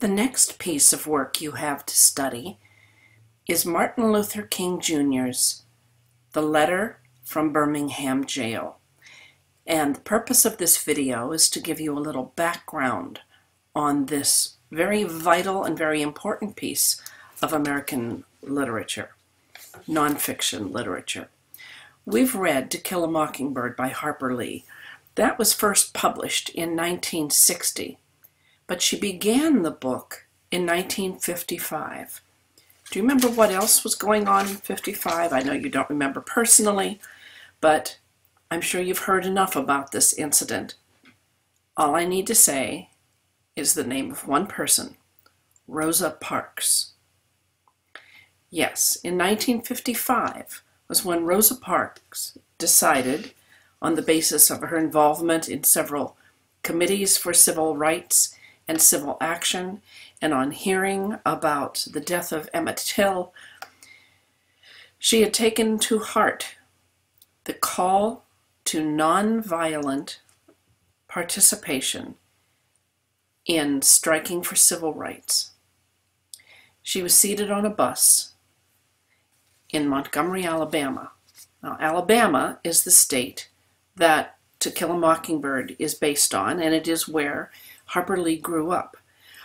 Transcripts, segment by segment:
The next piece of work you have to study is Martin Luther King Jr.'s The Letter from Birmingham Jail. And the purpose of this video is to give you a little background on this very vital and very important piece of American literature, nonfiction literature. We've read To Kill a Mockingbird by Harper Lee. That was first published in 1960, but she began the book in 1955. Do you remember what else was going on in 55? I know you don't remember personally, but I'm sure you've heard enough about this incident. All I need to say is the name of one person, Rosa Parks. Yes, in 1955 was when Rosa Parks decided, on the basis of her involvement in several committees for civil rights and civil action, and on hearing about the death of Emmett Till, she had taken to heart the call to nonviolent participation in striking for civil rights. She was seated on a bus in Montgomery, Alabama. Now, Alabama is the state that To Kill a Mockingbird is based on, and it is where Harper Lee grew up.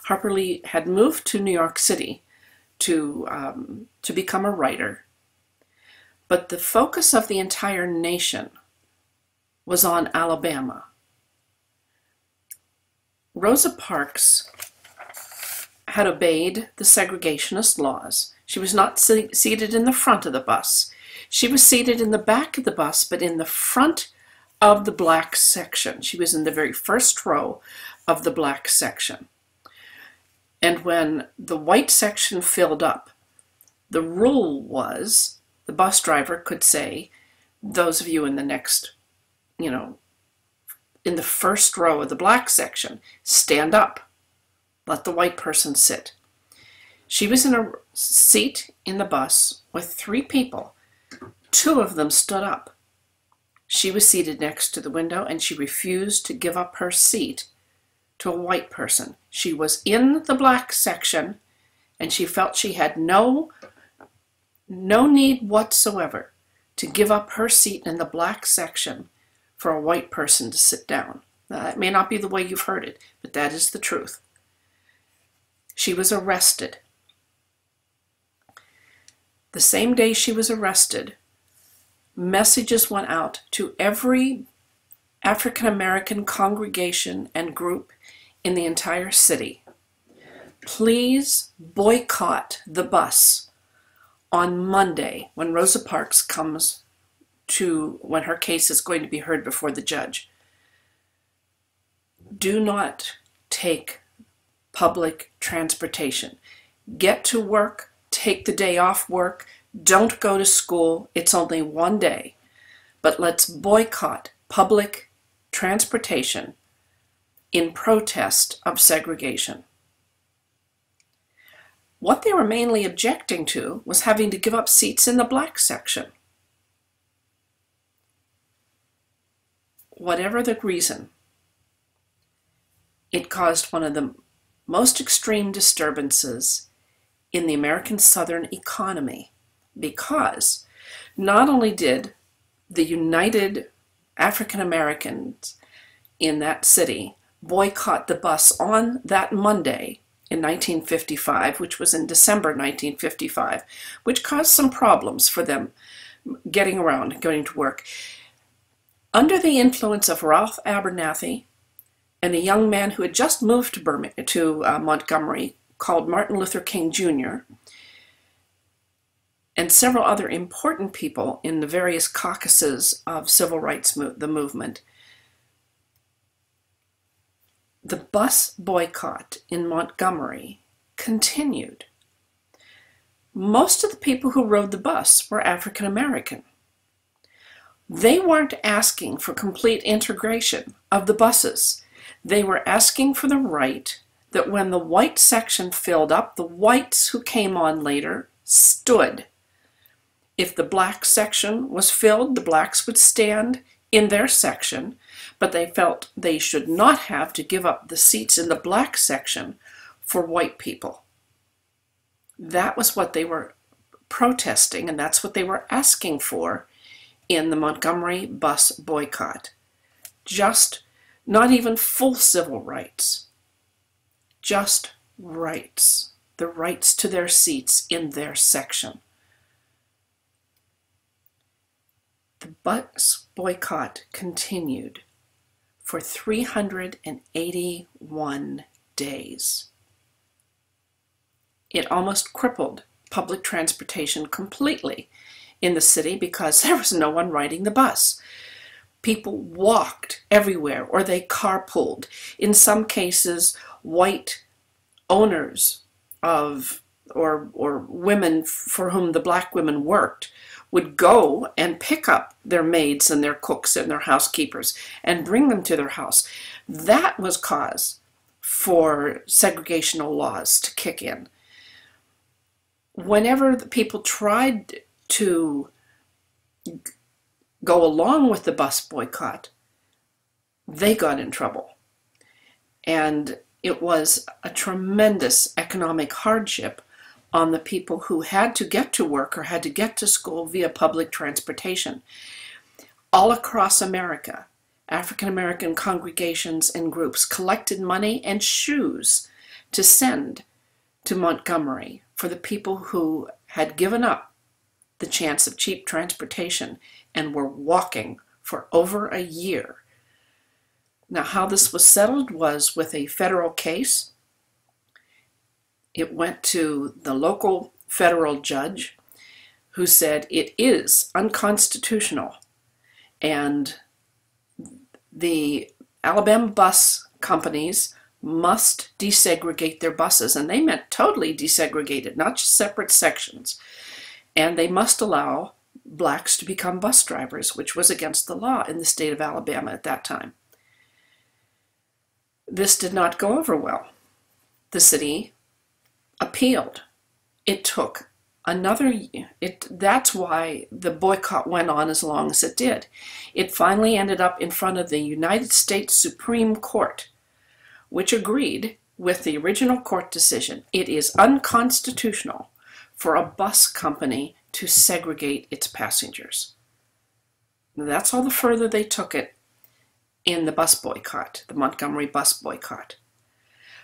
Harper Lee had moved to New York City to become a writer, but the focus of the entire nation was on Alabama. Rosa Parks had obeyed the segregationist laws. She was not seated in the front of the bus. She was seated in the back of the bus, but in the front of the black section. She was in the very first row of the black section. And when the white section filled up, the rule was the bus driver could say, those of you in the next, in the first row of the black section, stand up. Let the white person sit. She was in a seat in the bus with three people. Two of them stood up. She was seated next to the window, and she refused to give up her seat to a white person. She was in the black section, and she felt she had no need whatsoever to give up her seat in the black section for a white person to sit down. Now, that may not be the way you've heard it, but that is the truth. She was arrested. The same day she was arrested, messages went out to every African American congregation and group in the entire city. Please boycott the bus on Monday when Rosa Parks comes to, when her case is going to be heard before the judge. Do not take public transportation. Get to work, take the day off work, don't go to school. It's only one day. But let's boycott public transportation in protest of segregation. What they were mainly objecting to was having to give up seats in the black section. Whatever the reason, it caused one of the most extreme disturbances in the American Southern economy, because not only did the United African Americans in that city boycott the bus on that Monday in 1955, which was in December 1955, which caused some problems for them getting around, going to work. Under the influence of Ralph Abernathy and a young man who had just moved to Montgomery called Martin Luther King Jr., and several other important people in the various caucuses of civil rights, the movement, the bus boycott in Montgomery continued. Most of the people who rode the bus were African American. They weren't asking for complete integration of the buses. They were asking for the right that when the white section filled up, the whites who came on later stood. If the black section was filled, the blacks would stand in their section, but they felt they should not have to give up the seats in the black section for white people. That was what they were protesting, and that's what they were asking for in the Montgomery bus boycott. Just not even full civil rights, just rights, the rights to their seats in their section. The bus boycott continued for 381 days. It almost crippled public transportation completely in the city because there was no one riding the bus. People walked everywhere, or they carpooled. In some cases, white owners of, or women for whom the black women worked, would go and pick up their maids and their cooks and their housekeepers and bring them to their house. That was cause for segregational laws to kick in. Whenever the people tried to go along with the bus boycott, they got in trouble. And it was a tremendous economic hardship on the people who had to get to work or had to get to school via public transportation. All across America, African American congregations and groups collected money and shoes to send to Montgomery for the people who had given up the chance of cheap transportation and were walking for over a year. Now, how this was settled was with a federal case. It went to the local federal judge who said it is unconstitutional, and the Alabama bus companies must desegregate their buses, and they meant totally desegregated, not just separate sections. And they must allow blacks to become bus drivers, which was against the law in the state of Alabama at that time. This did not go over well. The city appealed. It took another year. That's why the boycott went on as long as it did. It finally ended up in front of the United States Supreme Court, which agreed with the original court decision. It is unconstitutional for a bus company to segregate its passengers. That's all the further they took it in the bus boycott, the Montgomery bus boycott.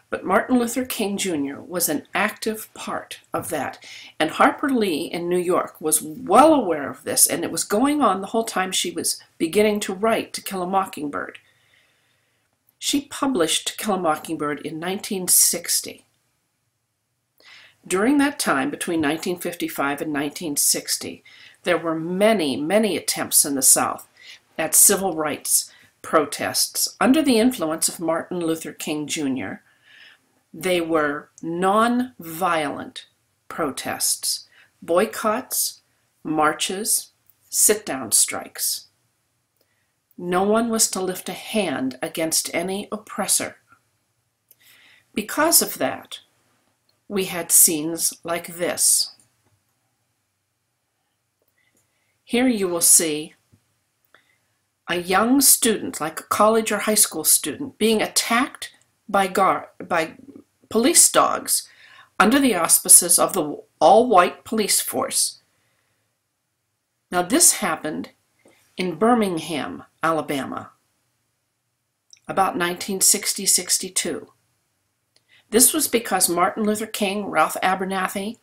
But Martin Luther King Jr. was an active part of that. And Harper Lee in New York was well aware of this, and it was going on the whole time she was beginning to write To Kill a Mockingbird. She published To Kill a Mockingbird in 1960. During that time, between 1955 and 1960, there were many, many attempts in the South at civil rights protests under the influence of Martin Luther King Jr. They were non-violent protests, boycotts, marches, sit-down strikes. No one was to lift a hand against any oppressor. Because of that, we had scenes like this. Here you will see a young student, like a college or high school student, being attacked by police dogs under the auspices of the all-white police force. Now this happened in Birmingham, Alabama, about 1960-62. This was because Martin Luther King, Ralph Abernathy,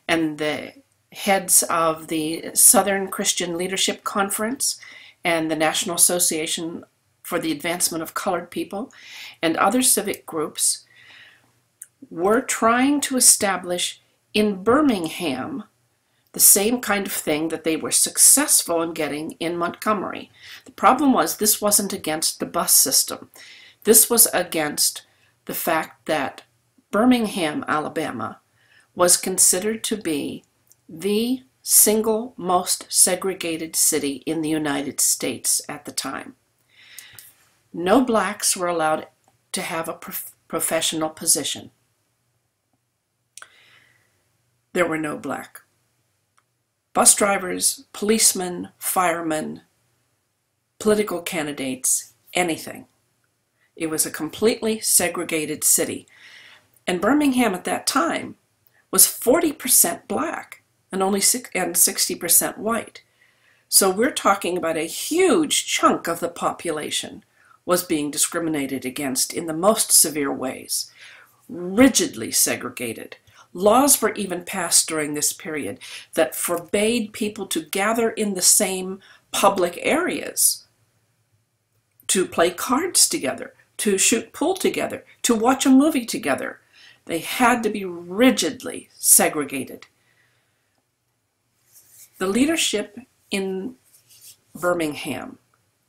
and the heads of the Southern Christian Leadership Conference and the National Association for the Advancement of Colored People and other civic groups were trying to establish in Birmingham the same kind of thing that they were successful in getting in Montgomery. The problem was this wasn't against the bus system. This was against the fact that Birmingham, Alabama, was considered to be the single most segregated city in the United States at the time. No blacks were allowed to have a professional position. There were no black bus drivers, policemen, firemen, political candidates, anything. It was a completely segregated city. And Birmingham at that time was 40% black and only 60% white. So we're talking about a huge chunk of the population was being discriminated against in the most severe ways, rigidly segregated. Laws were even passed during this period that forbade people to gather in the same public areas, to play cards together, to shoot pool together, to watch a movie together. They had to be rigidly segregated. The leadership in Birmingham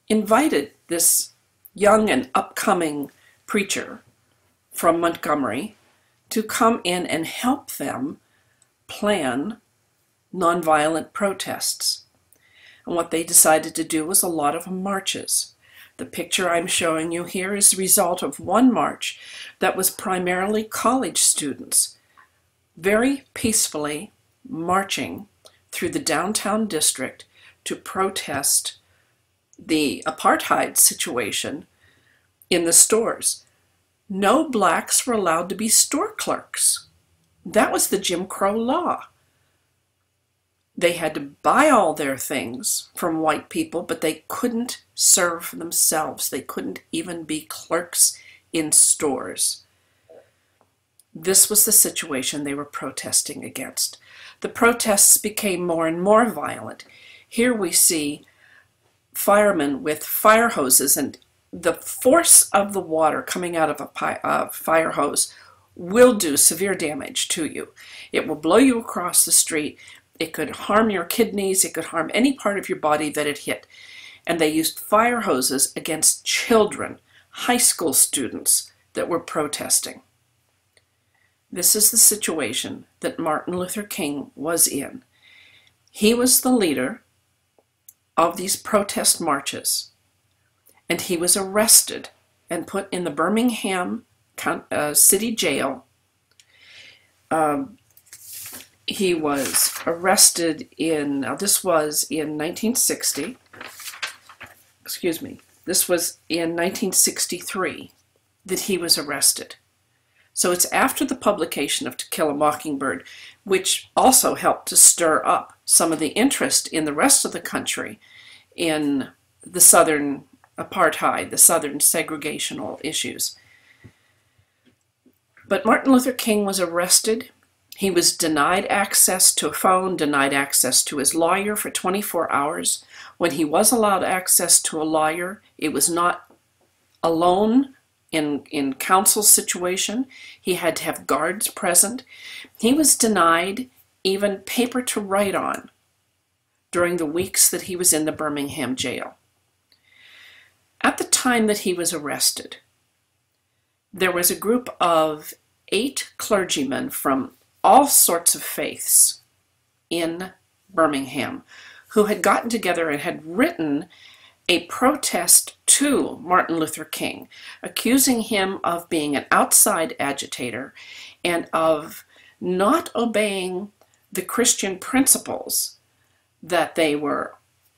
invited this young and upcoming preacher from Montgomery to come in and help them plan nonviolent protests. And what they decided to do was a lot of marches. The picture I'm showing you here is the result of one march that was primarily college students, very peacefully marching through the downtown district to protest the apartheid situation in the stores. No blacks were allowed to be store clerks. That was the Jim Crow law. They had to buy all their things from white people, but they couldn't serve themselves. They couldn't even be clerks in stores. This was the situation they were protesting against. The protests became more and more violent. Here we see firemen with fire hoses, and the force of the water coming out of a fire hose will do severe damage to you. It will blow you across the street. It could harm your kidneys. It could harm any part of your body that it hit. And they used fire hoses against children, high school students that were protesting. This is the situation that Martin Luther King was in. He was the leader of these protest marches, and he was arrested and put in the Birmingham city jail. He was arrested in, this was in 1960, excuse me, this was in 1963 that he was arrested. So it's after the publication of To Kill a Mockingbird, which also helped to stir up some of the interest in the rest of the country in the Southern apartheid, the Southern segregational issues. But Martin Luther King was arrested. He was denied access to a phone, denied access to his lawyer for 24 hours. When he was allowed access to a lawyer, it was not alone in counsel's situation. He had to have guards present. He was denied even paper to write on during the weeks that he was in the Birmingham jail. At the time that he was arrested, there was a group of 8 clergymen from all sorts of faiths in Birmingham who had gotten together and had written a protest to Martin Luther King, accusing him of being an outside agitator and of not obeying the Christian principles that they were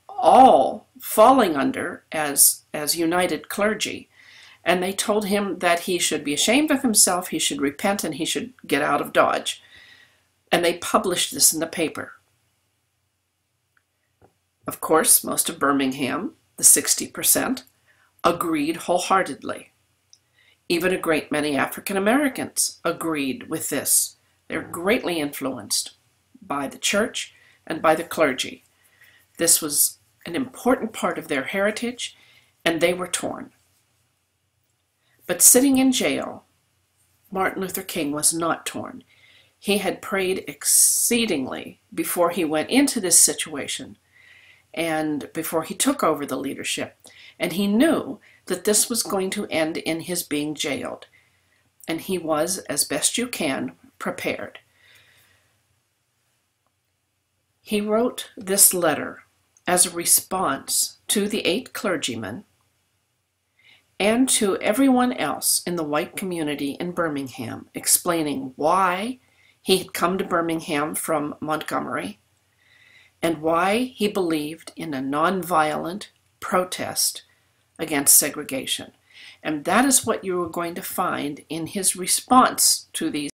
all falling under as united clergy. And they told him that he should be ashamed of himself, he should repent, and he should get out of Dodge. And they published this in the paper. Of course, most of Birmingham, the 60%, agreed wholeheartedly. Even a great many African Americans agreed with this. They're greatly influenced by the church and by the clergy. This was an important part of their heritage, and they were torn. But sitting in jail, Martin Luther King was not torn. He had prayed exceedingly before he went into this situation and before he took over the leadership. And he knew that this was going to end in his being jailed. And he was, as best you can, prepared. He wrote this letter as a response to the 8 clergymen and to everyone else in the white community in Birmingham, explaining why he had come to Birmingham from Montgomery and why he believed in a nonviolent protest against segregation. And that is what you are going to find in his response to these